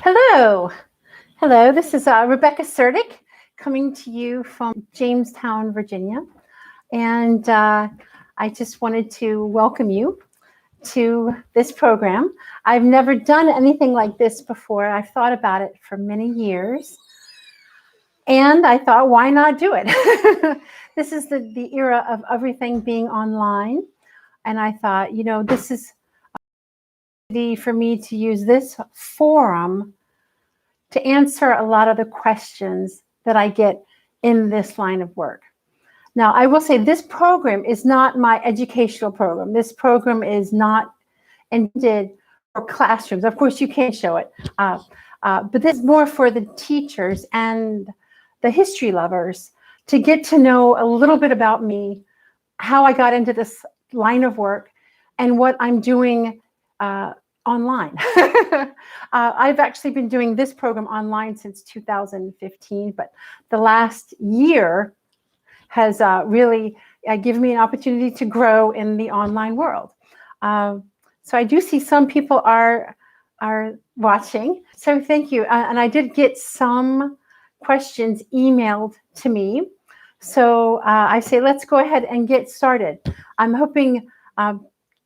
Hello. Hello, this is Rebecca Suerdieck coming to you from Jamestown, Virginia. And I just wanted to welcome you to this program. I've never done anything like this before. I've thought about it for many years. And I thought, why not do it? This is the era of everything being online. And I thought, this is for me to use this forum to answer a lot of the questions that I get in this line of work. Now, I will say this program is not my educational program. This program is not intended for classrooms. Of course, you can show it, but this is more for the teachers and the history lovers to get to know a little bit about me, how I got into this line of work, and what I'm doing online. I've actually been doing this program online since 2015, but the last year has really given me an opportunity to grow in the online world. So I do see some people are watching, so thank you. And I did get some questions emailed to me. So I say, let's go ahead and get started. I'm hoping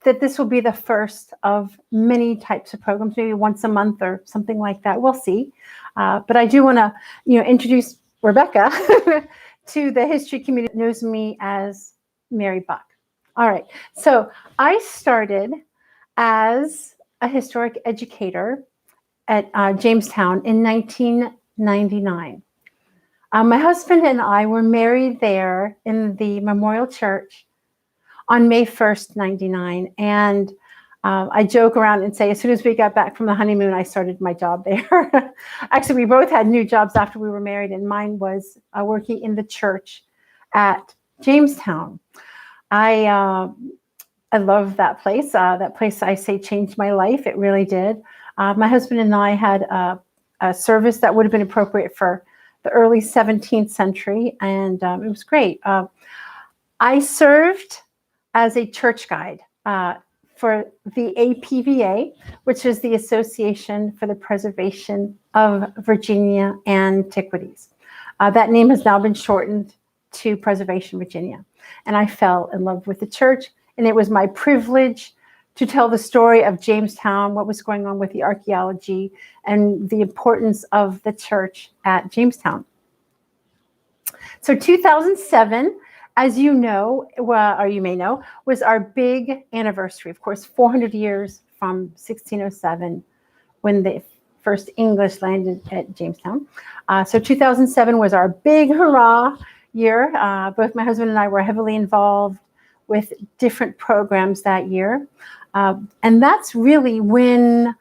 that this will be the first of many types of programs, maybe once a month or something like that. We'll see. But I do want to, introduce Rebecca to the history community that knows me as Mary Bucke. All right. So I started as a historic educator at Jamestown in 1999. My husband and I were married there in the Memorial Church on May 1st, 99. And I joke around and say, as soon as we got back from the honeymoon, I started my job there. Actually, we both had new jobs after we were married, and mine was working in the church at Jamestown. I love that place. That place, I say, changed my life. It really did. My husband and I had a service that would have been appropriate for the early 17th century, and it was great. I served as a church guide for the APVA, which is the Association for the Preservation of Virginia Antiquities. That name has now been shortened to Preservation Virginia. And I fell in love with the church, and it was my privilege to tell the story of Jamestown, what was going on with the archaeology, and the importance of the church at Jamestown. So 2007, as you know, or you may know, was our big anniversary. Of course, 400 years from 1607, when the first English landed at Jamestown. So 2007 was our big hurrah year. Both my husband and I were heavily involved with different programs that year. And that's really when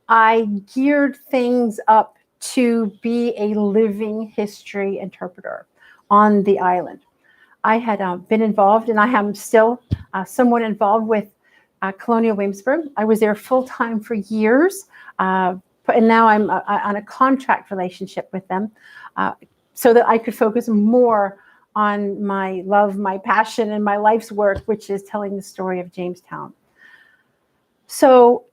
I geared things up to be a living history interpreter on the island. I had been involved, and I am still somewhat involved with Colonial Williamsburg. I was there full-time for years, and now I'm on a contract relationship with them so that I could focus more on my love, my passion, and my life's work, which is telling the story of Jamestown. So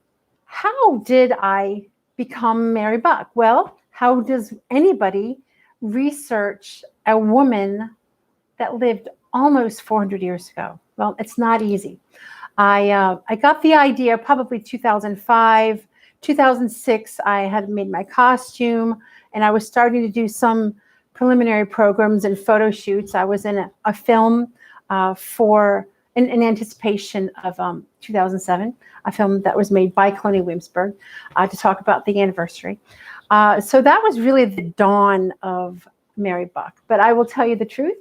how did I become Mary Bucke? Well, how does anybody research a woman that lived almost 400 years ago? Well, it's not easy. I got the idea probably 2005, 2006. I had made my costume, and I was starting to do some preliminary programs and photo shoots. I was in a film in anticipation of 2007, a film that was made by Colonial Williamsburg to talk about the anniversary. So that was really the dawn of Mary Bucke. But I will tell you the truth.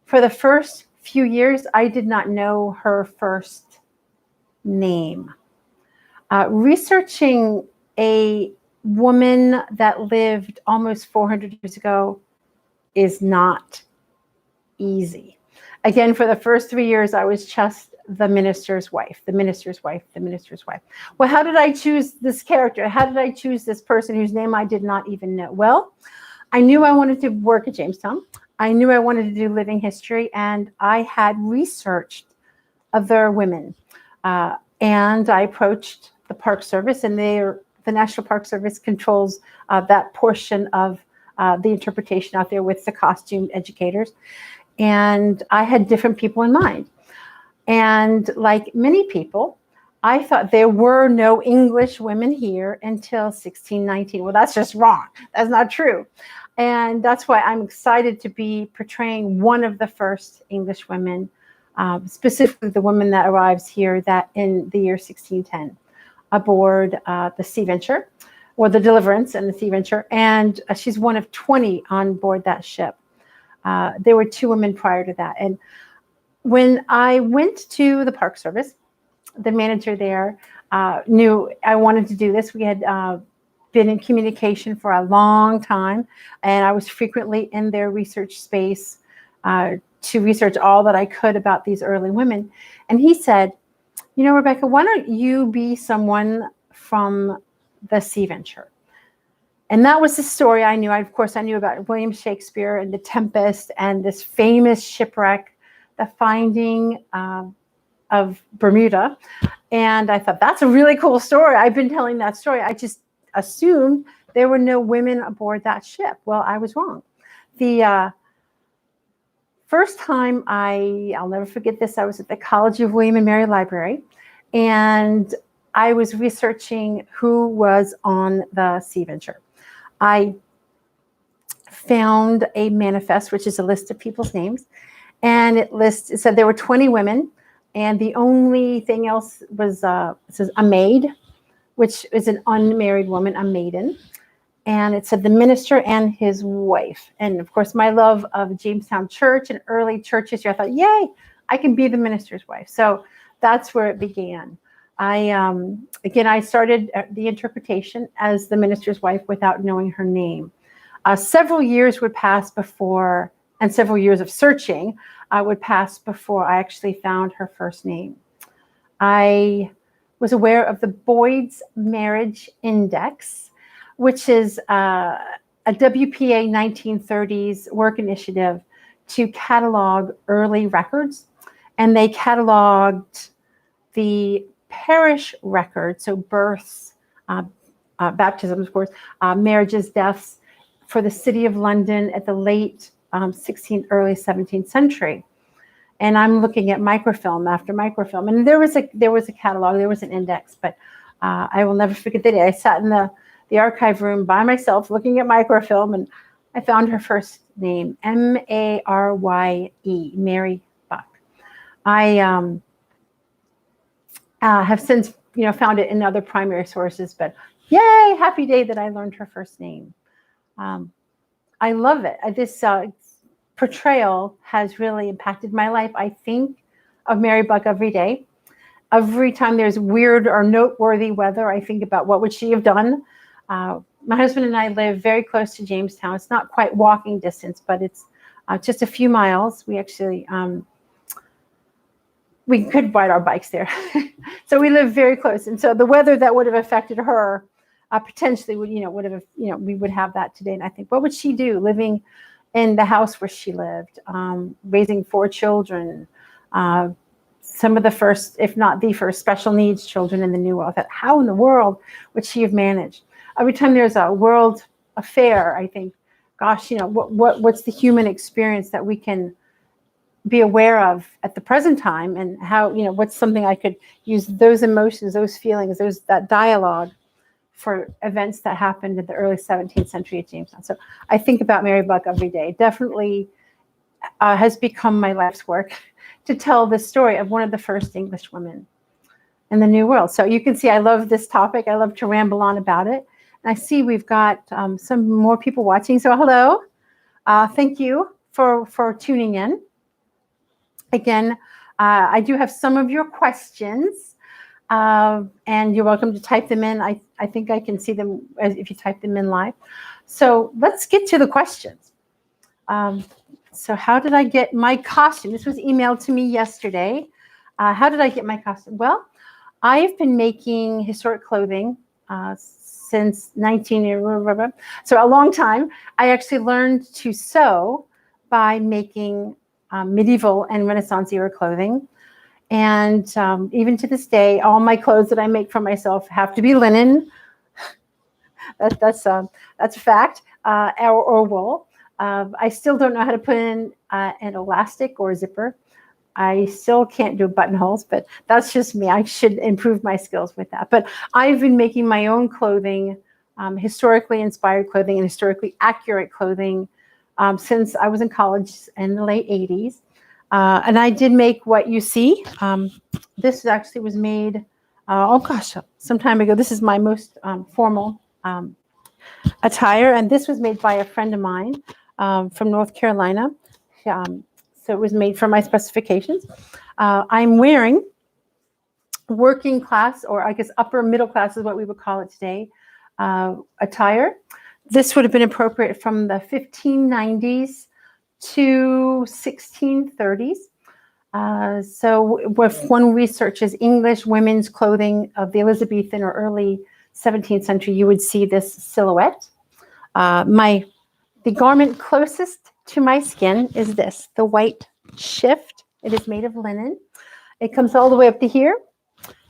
For the first few years, I did not know her first name. Researching a woman that lived almost 400 years ago is not easy. Again, for the first 3 years, I was just the minister's wife, the minister's wife, the minister's wife. Well, how did I choose this character? How did I choose this person whose name I did not even know? Well, I knew I wanted to work at Jamestown. I knew I wanted to do living history, and I had researched other women. And I approached the Park Service, and the National Park Service controls that portion of the interpretation out there with the costume educators. And I had different people in mind. And like many people, I thought there were no English women here until 1619. Well, that's just wrong. That's not true. And that's why I'm excited to be portraying one of the first English women, specifically the woman that arrives here that in the year 1610 aboard the Sea Venture, or the Deliverance and the Sea Venture. And she's one of 20 on board that ship. There were 2 women prior to that. And when I went to the Park Service, the manager there knew I wanted to do this. We had been in communication for a long time, and I was frequently in their research space to research all that I could about these early women. And he said, you know, Rebecca, why don't you be someone from the Sea Venture? And that was the story I knew. Of course, I knew about William Shakespeare and the Tempest and this famous shipwreck, the finding of Bermuda. And I thought, that's a really cool story. I've been telling that story. I just assumed there were no women aboard that ship. Well, I was wrong. The first time I'll never forget this, I was at the College of William and Mary Library, and I was researching who was on the Sea Venture. I found a manifest, which is a list of people's names, and it said there were 20 women, and the only thing else was it says a maid, which is an unmarried woman, a maiden. And it said the minister and his wife. And of course, my love of Jamestown Church and early church history, I thought, yay, I can be the minister's wife. So that's where it began. I started the interpretation as the minister's wife without knowing her name. Several years would pass before, and several years of searching would pass before I actually found her first name. I was aware of the Boyd's Marriage Index, which is a WPA 1930s work initiative to catalog early records. And they cataloged the parish record, so births, baptisms, of course, marriages, deaths, for the city of London at the late 16th, early 17th century. And I'm looking at microfilm after microfilm, and there was a catalog, there was an index, but I will never forget the day I sat in the archive room by myself looking at microfilm, and I found her first name, Marye, Mary Bucke. I have since found it in other primary sources, but yay, happy day that I learned her first name. I love it. This portrayal has really impacted my life. I think of Mary Bucke every day. Every time there's weird or noteworthy weather, I think about what would she have done. My husband and I live very close to Jamestown. It's not quite walking distance, but it's just a few miles. We actually, we could ride our bikes there. So we live very close. And so the weather that would have affected her potentially would have, we would have that today. And I think, what would she do living in the house where she lived, raising 4 children, some of the first, if not the first, special needs children in the New World. How in the world would she have managed? Every time there's a world affair, I think, gosh, what's the human experience that we can be aware of at the present time, and how, what's something I could use those emotions, those feelings, that dialogue for events that happened in the early 17th century at Jamestown. So I think about Mary Bucke every day. Definitely has become my life's work to tell the story of one of the first English women in the New World. So you can see I love this topic. I love to ramble on about it. And I see we've got some more people watching. So hello. Thank you for tuning in. Again, I do have some of your questions. And you're welcome to type them in. I think I can see them if you type them in live. So let's get to the questions. So how did I get my costume? This was emailed to me yesterday. How did I get my costume? Well, I've been making historic clothing since so a long time. I actually learned to sew by making medieval and Renaissance era clothing. And even to this day, all my clothes that I make for myself have to be linen. That's a fact. Or wool. I still don't know how to put in an elastic or zipper. I still can't do buttonholes, but that's just me. I should improve my skills with that. But I've been making my own clothing, historically inspired clothing and historically accurate clothing since I was in college in the late 80s. And I did make what you see. This actually was made, oh gosh, some time ago. This is my most formal attire. And this was made by a friend of mine from North Carolina. So it was made for my specifications. I'm wearing working class, or I guess upper middle class is what we would call it today, attire. This would have been appropriate from the 1590s to 1630s. So if one researches English women's clothing of the Elizabethan or early 17th century, you would see this silhouette. The garment closest to my skin is this, the white shift. It is made of linen. It comes all the way up to here,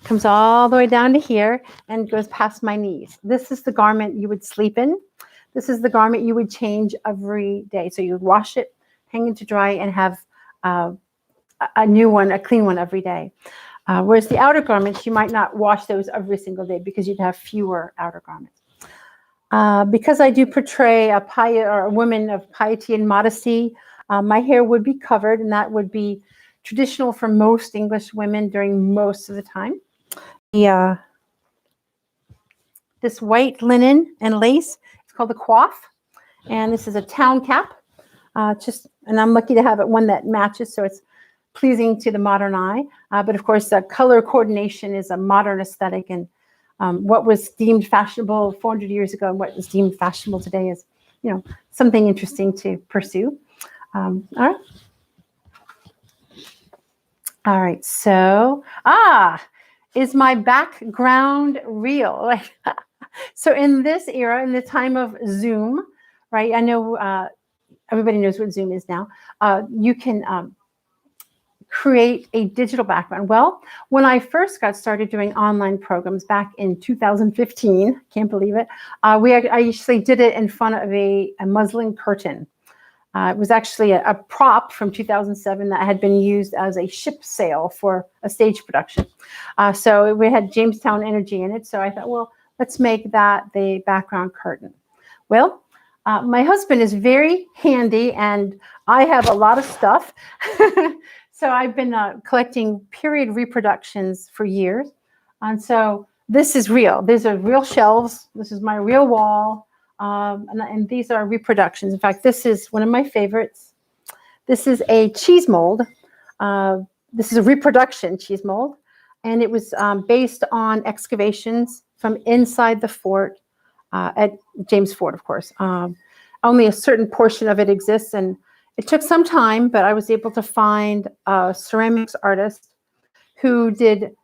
comes all the way down to here, and goes past my knees. This is the garment you would sleep in. This is the garment you would change every day. So you would wash it, hang it to dry, and have a new one, a clean one every day. Whereas the outer garments, you might not wash those every single day because you'd have fewer outer garments. Because I do portray a woman of piety and modesty, my hair would be covered, and that would be traditional for most English women during most of the time. This white linen and lace, it's called a coif, and this is a town cap. And I'm lucky to have one that matches, so it's pleasing to the modern eye. But of course, the color coordination is a modern aesthetic, and what was deemed fashionable 400 years ago and what is deemed fashionable today is, something interesting to pursue. All right. So, is my background real? So in this era, in the time of Zoom, right? I know everybody knows what Zoom is now. You can create a digital background. Well, when I first got started doing online programs back in 2015, can't believe it, I actually did it in front of a muslin curtain. It was actually a prop from 2007 that had been used as a ship sail for a stage production. So we had Jamestown energy in it. So I thought, well, let's make that the background curtain. Well, my husband is very handy, and I have a lot of stuff. So I've been collecting period reproductions for years. And so this is real. These are real shelves. This is my real wall. And these are reproductions. In fact, this is one of my favorites. This is a cheese mold. This is a reproduction cheese mold. And it was based on excavations from inside the fort at James Fort, of course. Only a certain portion of it exists, and it took some time, but I was able to find a ceramics artist who did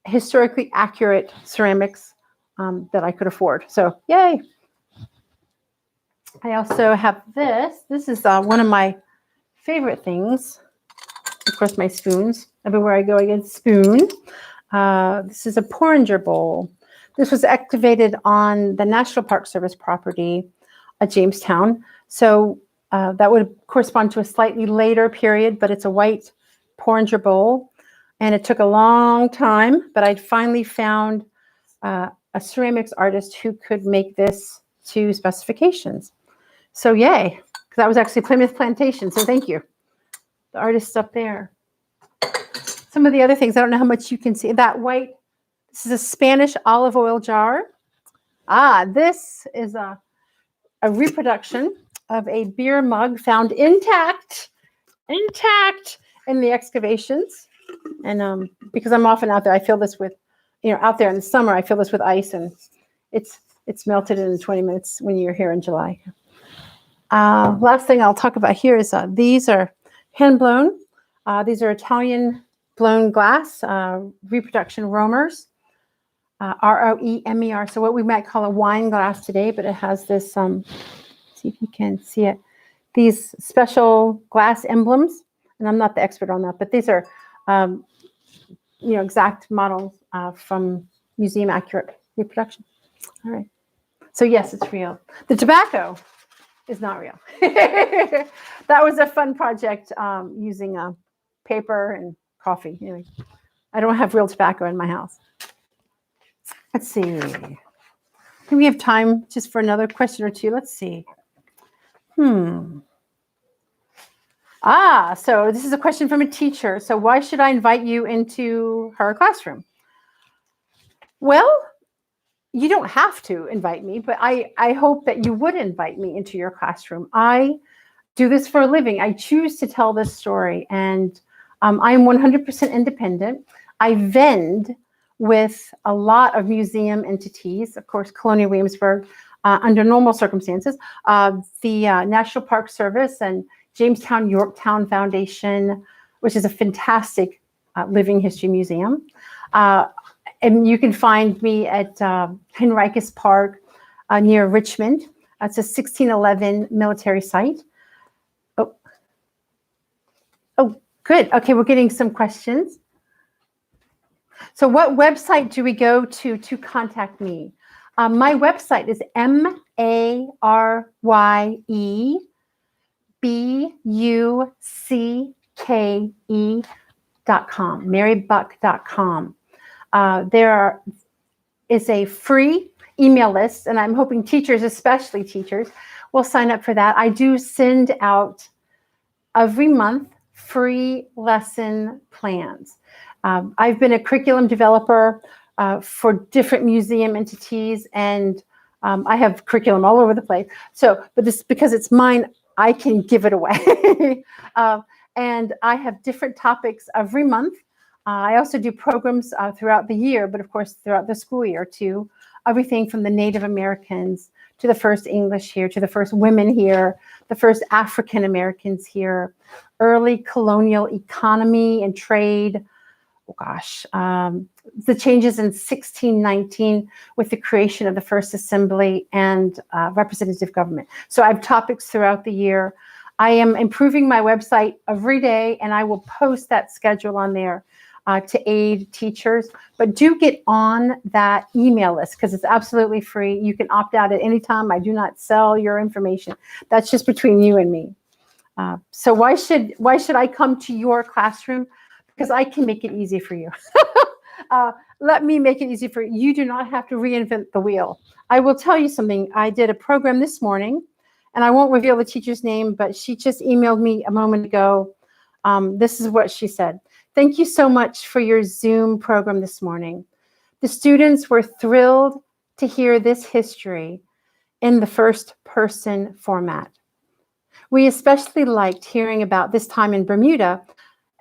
historically accurate ceramics that I could afford. So, yay. I also have this. This is one of my favorite things. Of course, my spoons. Everywhere I go, I get a spoon. This is a porringer bowl. This was excavated on the National Park Service property at Jamestown. So that would correspond to a slightly later period, but it's a white porringer bowl. And it took a long time, but I finally found a ceramics artist who could make this to specifications. So yay, because that was actually Plymouth Plantation. So thank you. The artist up there. Some of the other things, I don't know how much you can see. That white, this is a Spanish olive oil jar. This is a reproduction of a beer mug found intact in the excavations. And because I'm often out there, I fill this with, out there in the summer, I fill this with ice, and it's melted in 20 minutes when you're here in July. Last thing I'll talk about here is these are hand blown. These are Italian blown glass, reproduction roamers, ROEMER. So what we might call a wine glass today, but it has this, see if you can see it, these special glass emblems. And I'm not the expert on that, but these are, exact models from museum accurate reproduction. All right. So yes, it's real. The tobacco is not real. That was a fun project using paper and coffee. Anyway, I don't have real tobacco in my house. Let's see. Do we have time just for another question or two? Let's see. So this is a question from a teacher. So why should I invite you into her classroom? Well, you don't have to invite me, but I hope that you would invite me into your classroom. I do this for a living. I choose to tell this story, and I am 100% independent. I vend with a lot of museum entities, of course, Colonial Williamsburg, under normal circumstances, the National Park Service and Jamestown Yorktown Foundation, which is a fantastic living history museum. And you can find me at Henricus Park near Richmond. It's a 1611 military site. Oh, good. Okay, we're getting some questions. So what website do we go to contact me? My website is MaryeBucke.com, MaryBucke.com. There is a free email list, and I'm hoping teachers, especially teachers, will sign up for that. I do send out every month free lesson plans. I've been a curriculum developer for different museum entities, and I have curriculum all over the place. So, but this, because it's mine, I can give it away. And I have different topics every month. I also do programs throughout the year, but of course throughout the school year too. Everything from the Native Americans to the first English here, to the first women here, the first African Americans here, early colonial economy and trade. Oh gosh, the changes in 1619 with the creation of the first assembly and representative government. So I have topics throughout the year. I am improving my website every day, and I will post that schedule on there to aid teachers. But do get on that email list because it's absolutely free. You can opt out at any time. I do not sell your information. That's just between you and me. So why should I come to your classroom? Because I can make it easy for you. Let me make it easy for you. You do not have to reinvent the wheel. I will tell you something. I did a program this morning, and I won't reveal the teacher's name, but she just emailed me a moment ago. This is what she said. Thank you so much for your Zoom program this morning. The students were thrilled to hear this history in the first person format. We especially liked hearing about this time in Bermuda,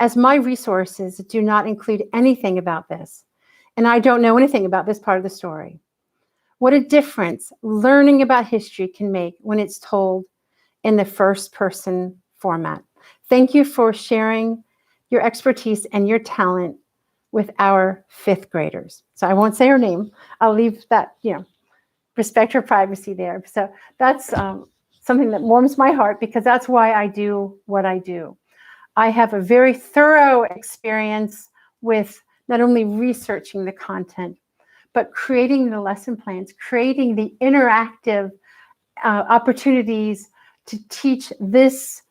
as my resources do not include anything about this, and I don't know anything about this part of the story. What a difference learning about history can make when it's told in the first person format. Thank you for sharing your expertise and your talent with our fifth graders. So I won't say her name. I'll leave that, respect her privacy there. So that's something that warms my heart because that's why I do what I do. I have a very thorough experience with not only researching the content, but creating the lesson plans, creating the interactive opportunities to teach this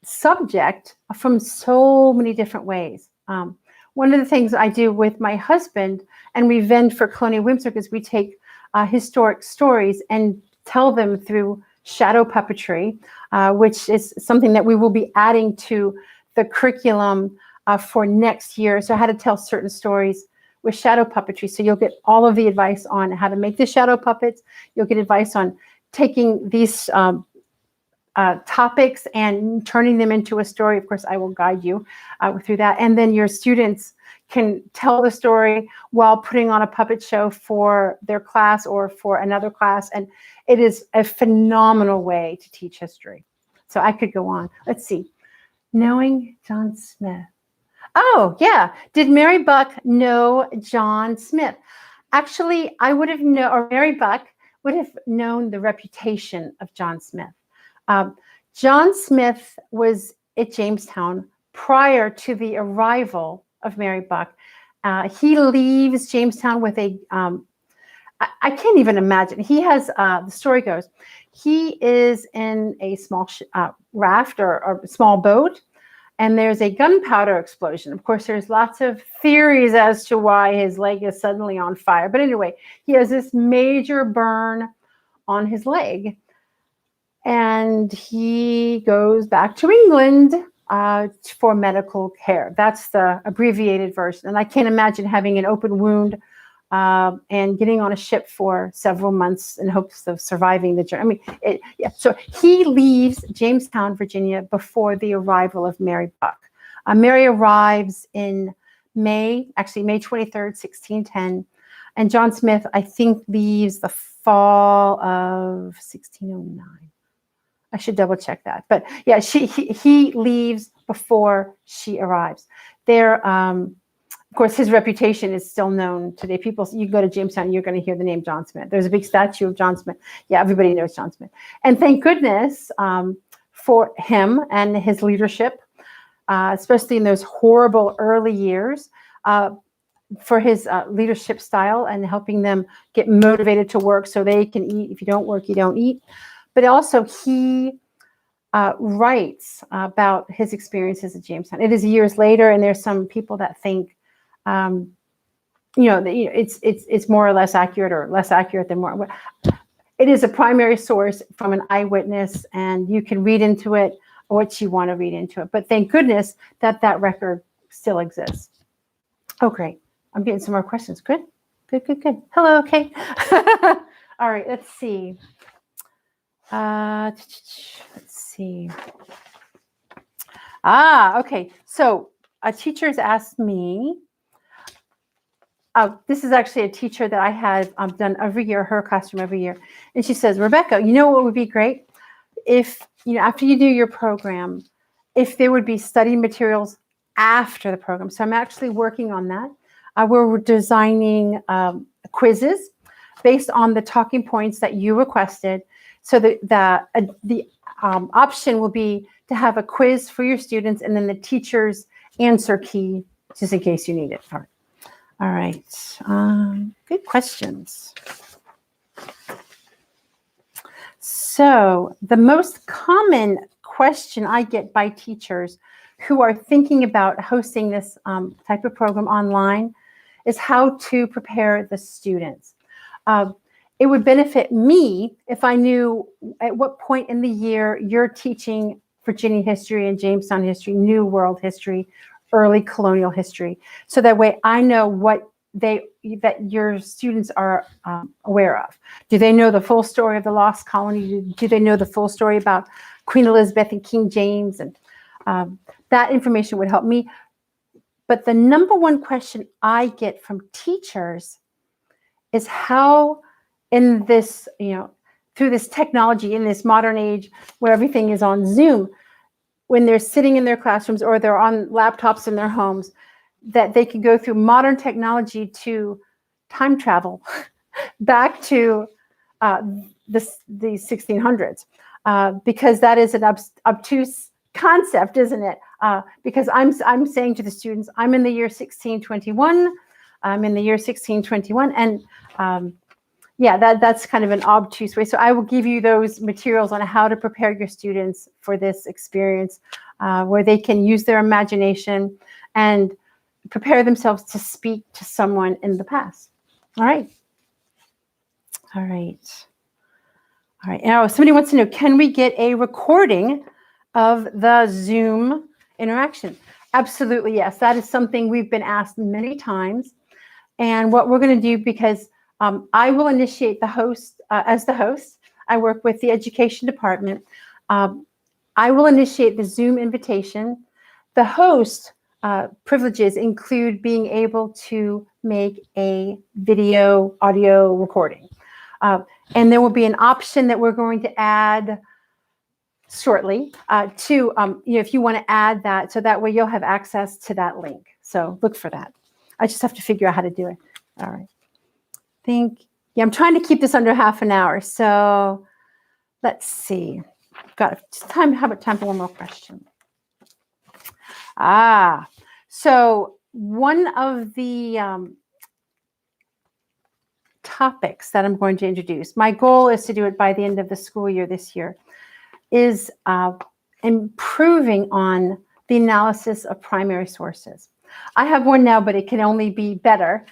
subject from so many different ways. One of the things I do with my husband, and we vend for Colonial Williamsburg, is we take historic stories and tell them through shadow puppetry, which is something that we will be adding to the curriculum for next year. So how to tell certain stories with shadow puppetry. So you'll get all of the advice on how to make the shadow puppets. You'll get advice on taking these topics and turning them into a story. Of course, I will guide you through that. And then your students can tell the story while putting on a puppet show for their class or for another class. And it is a phenomenal way to teach history. So I could go on. Let's see. Knowing John Smith. Oh, yeah. Did Mary Bucke know John Smith? Actually, I would have known, or Mary Bucke would have known the reputation of John Smith. John Smith was at Jamestown prior to the arrival of Mary Bucke. He leaves Jamestown with a I can't even imagine. He has, the story goes, he is in a small raft or small boat, and there's a gunpowder explosion. Of course, there's lots of theories as to why his leg is suddenly on fire. But anyway, he has this major burn on his leg, and he goes back to England for medical care. That's the abbreviated version. And I can't imagine having an open wound and getting on a ship for several months in hopes of surviving the journey. So he leaves Jamestown, Virginia, before the arrival of Mary Bucke. Mary arrives in May 23rd, 1610. And John Smith, I think, leaves the fall of 1609. I should double check that. But yeah, he leaves before she arrives. Of course, his reputation is still known today. You go to Jamestown, you're going to hear the name John Smith. There's a big statue of John Smith. Yeah, everybody knows John Smith. And thank goodness for him and his leadership, especially in those horrible early years, for his leadership style and helping them get motivated to work so they can eat. If you don't work, you don't eat. But also he writes about his experiences at Jamestown. It is years later, and there's some people that think, it's more or less accurate, or less accurate than more. It is a primary source from an eyewitness, and you can read into it what you want to read into it. But thank goodness that record still exists. Oh, great. I'm getting some more questions. Good. Hello, okay. All right, let's see. Okay. So teachers asked me, this is actually a teacher that I have done every year, her classroom every year. And she says, Rebecca, you know what would be great? If, after you do your program, if there would be study materials after the program. So I'm actually working on that. We're designing quizzes based on the talking points that you requested. So the option will be to have a quiz for your students, and then the teacher's answer key, just in case you need it. All right. Good questions. So the most common question I get by teachers who are thinking about hosting this type of program online is how to prepare the students. It would benefit me if I knew at what point in the year you're teaching Virginia history and Jamestown history, New World history, early colonial history. So that way I know what that your students are aware of. Do they know the full story of the lost colony? Do they know the full story about Queen Elizabeth and King James? And that information would help me. But the number one question I get from teachers is how, in this, through this technology, in this modern age where everything is on Zoom, when they're sitting in their classrooms or they're on laptops in their homes, that they can go through modern technology to time travel back to the 1600s, because that is an obtuse concept, isn't it? Because I'm saying to the students, I'm in the year 1621. I'm in the year 1621, and that's kind of an obtuse way. So I will give you those materials on how to prepare your students for this experience, where they can use their imagination and prepare themselves to speak to someone in the past. All right. Now, somebody wants to know, can we get a recording of the Zoom interaction? Absolutely, yes. That is something we've been asked many times. And what we're going to do, because I will initiate the host, as the host, I work with the education department. I will initiate the Zoom invitation. The host privileges include being able to make a video audio recording. And there will be an option that we're going to add shortly to, if you want to add that, so that way you'll have access to that link. So look for that. I just have to figure out how to do it. All right. I'm trying to keep this under half an hour. So let's see. Got time. How about time for one more question? So one of the topics that I'm going to introduce, my goal is to do it by the end of the school year this year, is improving on the analysis of primary sources. I have one now, but it can only be better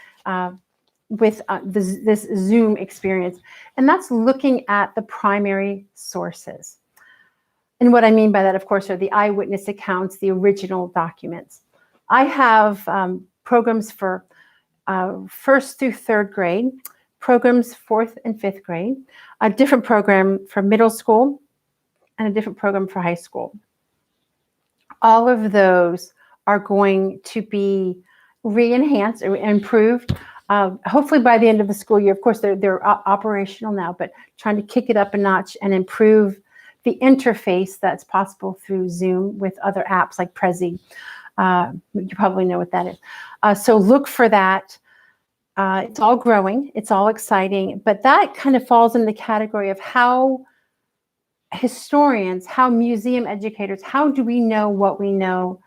with this Zoom experience. And that's looking at the primary sources. And what I mean by that, of course, are the eyewitness accounts, the original documents. I have programs for 1st through 3rd grade, programs 4th and 5th grade, a different program for middle school, and a different program for high school. All of those are going to be re-enhanced or improved. Hopefully by the end of the school year. Of course, they're operational now, but trying to kick it up a notch and improve the interface that's possible through Zoom with other apps like Prezi. You probably know what that is. So look for that. It's all growing. It's all exciting. But that kind of falls in the category of how historians, how museum educators, how do we know what we know?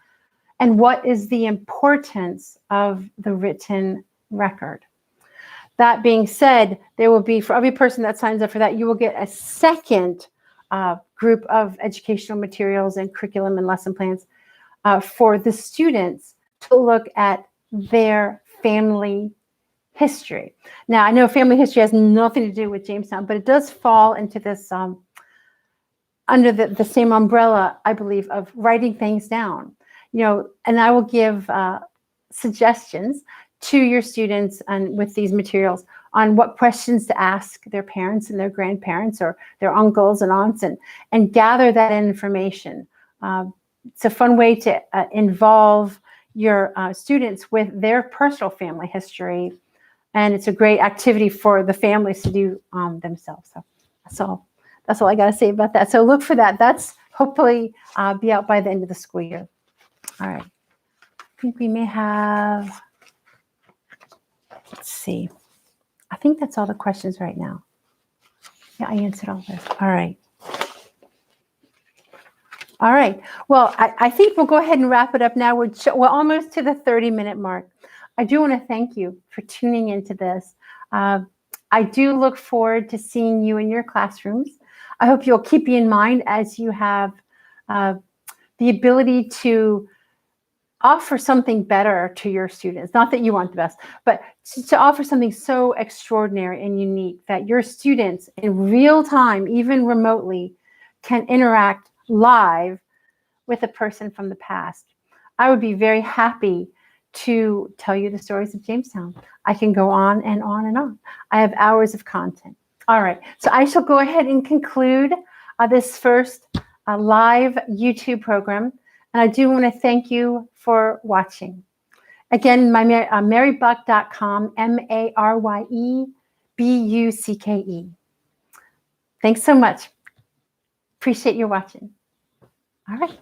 And what is the importance of the written record? That being said, there will be, for every person that signs up for that, you will get a second group of educational materials and curriculum and lesson plans for the students to look at their family history. Now, I know family history has nothing to do with Jamestown, but it does fall into this, under the same umbrella, I believe, of writing things down. You know, and I will give suggestions to your students and with these materials on what questions to ask their parents and their grandparents or their uncles and aunts, and gather that information. It's a fun way to involve your students with their personal family history, and it's a great activity for the families to do themselves. So that's all I got to say about that. So look for that. That's hopefully be out by the end of the school year. All right. I think we may have, let's see. I think that's all the questions right now. Yeah, I answered all this. All right. All right. Well, I think we'll go ahead and wrap it up now. We're almost to the 30-minute mark. I do want to thank you for tuning into this. I do look forward to seeing you in your classrooms. I hope you'll keep me in mind as you have the ability to offer something better to your students. Not that you want the best, but to offer something so extraordinary and unique that your students in real time, even remotely, can interact live with a person from the past. I would be very happy to tell you the stories of Jamestown. I can go on and on and on. I have hours of content. All right, so I shall go ahead and conclude this first live YouTube program. And I do want to thank you for watching. Again, my marybucke.com, MaryeBucke. Thanks so much. Appreciate your watching. All right.